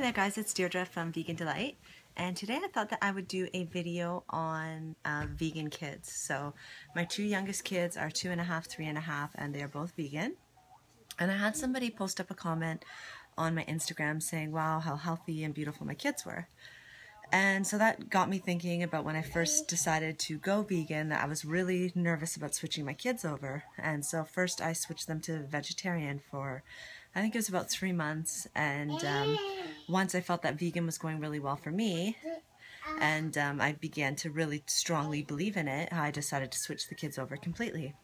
Hi there guys, it's Deirdre from Vegan Delight, and today I thought that I would do a video on vegan kids. So my two youngest kids are 2.5, 3.5, and they are both vegan. And I had somebody post up a comment on my Instagram saying, wow, how healthy and beautiful my kids were. And so that got me thinking about when I first decided to go vegan, that I was really nervous about switching my kids over. And so first I switched them to vegetarian for, I think it was about 3 months. And once I felt that vegan was going really well for me, and I began to really strongly believe in it, I decided to switch the kids over completely.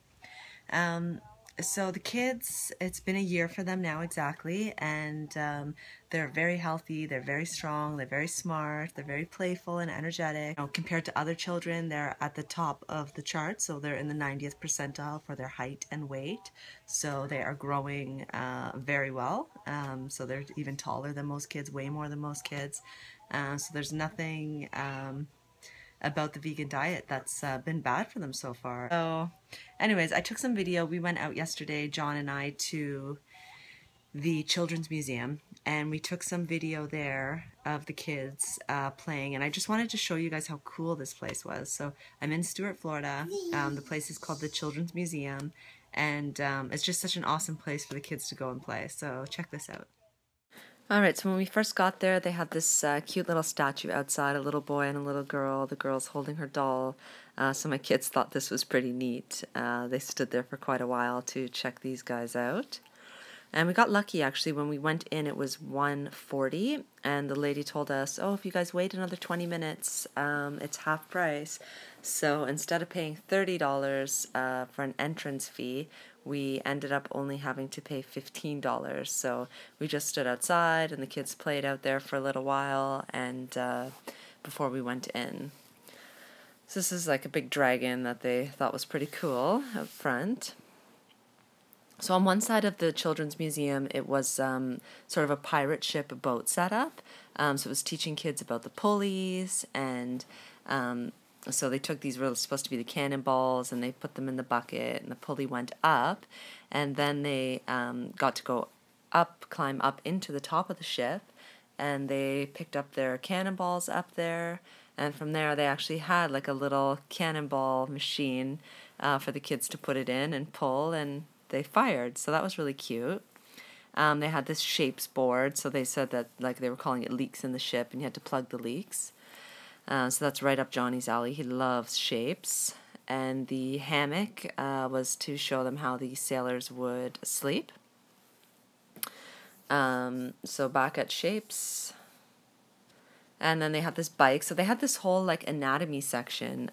So the kids, it's been a year for them now exactly, and they're very healthy, they're very strong, they're very smart, they're very playful and energetic. You know, compared to other children, they're at the top of the chart, so they're in the 90th percentile for their height and weight. So they are growing very well. So they're even taller than most kids, way more than most kids. So there's nothing about the vegan diet that's been bad for them so far. So anyways, I took some video. We went out yesterday, John and I, to the Children's Museum, and we took some video there of the kids playing, and I just wanted to show you guys how cool this place was. So I'm in Stuart, Florida. The place is called the Children's Museum, and it's just such an awesome place for the kids to go and play. So check this out. Alright, so when we first got there, they had this cute little statue outside, a little boy and a little girl. The girl's holding her doll. So my kids thought this was pretty neat. They stood there for quite a while to check these guys out. And we got lucky, actually. When we went in, it was $1.40, and the lady told us, oh, if you guys wait another 20 minutes, it's half price. So instead of paying $30 for an entrance fee, we ended up only having to pay $15. So we just stood outside, and the kids played out there for a little while, and before we went in. So this is like a big dragon that they thought was pretty cool up front. So on one side of the Children's Museum, it was sort of a pirate ship boat setup. So it was teaching kids about the pulleys, and so they took these were supposed to be the cannonballs, and they put them in the bucket, and the pulley went up, and then they got to go up, climb up into the top of the ship, and they picked up their cannonballs up there, and from there they actually had like a little cannonball machine for the kids to put it in and pull, and they fired. So that was really cute. They had this shapes board, so they said that like they were calling it leaks in the ship, and you had to plug the leaks. So that's right up Johnny's alley. He loves shapes. And the hammock was to show them how the sailors would sleep. So back at shapes. And then they had this bike. So they had this whole like anatomy section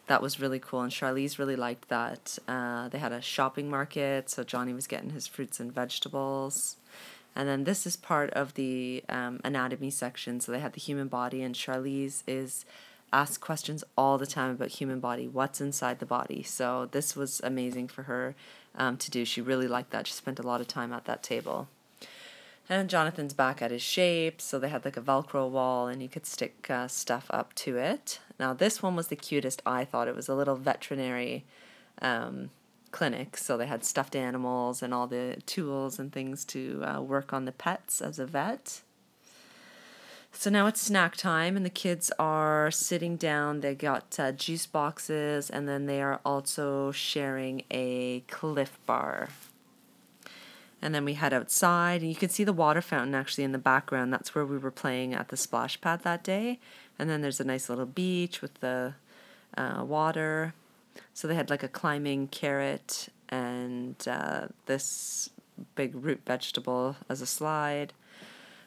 that was really cool, and Charlize really liked that. They had a shopping market, so Johnny was getting his fruits and vegetables. And then this is part of the anatomy section, so they had the human body, and Charlize is asked questions all the time about human body, what's inside the body. So this was amazing for her to do. She really liked that. She spent a lot of time at that table. And Jonathan's back at his shape, so they had like a Velcro wall, and you could stick stuff up to it. Now this one was the cutest, I thought. It was a little veterinary clinic, so they had stuffed animals and all the tools and things to work on the pets as a vet. So now it's snack time, and the kids are sitting down. They got juice boxes, and then they are also sharing a Cliff Bar. And then we head outside, and you can see the water fountain actually in the background. That's where we were playing at the splash pad that day. And then there's a nice little beach with the water. So they had like a climbing carrot and this big root vegetable as a slide.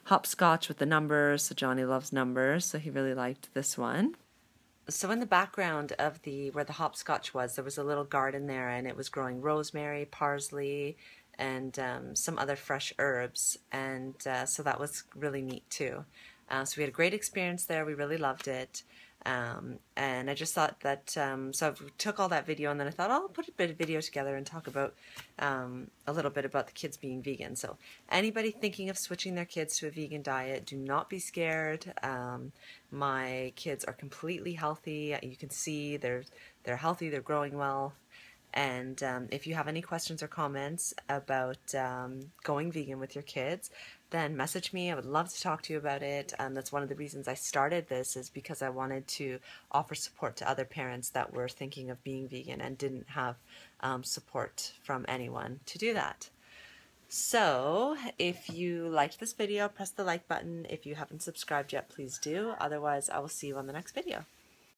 Hopscotch with the numbers, so Johnny loves numbers, so he really liked this one. So in the background of where the hopscotch was, there was a little garden there, and it was growing rosemary, parsley, and some other fresh herbs, and so that was really neat too. So we had a great experience there. We really loved it, and I just thought that so I took all that video, and then I thought, I'll put a bit of video together and talk about a little bit about the kids being vegan. So anybody thinking of switching their kids to a vegan diet, do not be scared. My kids are completely healthy. You can see they're healthy, they're growing well. And if you have any questions or comments about going vegan with your kids, then message me. I would love to talk to you about it. That's one of the reasons I started this, is because I wanted to offer support to other parents that were thinking of being vegan and didn't have support from anyone to do that. So if you liked this video, press the like button. If you haven't subscribed yet, please do. Otherwise, I will see you on the next video.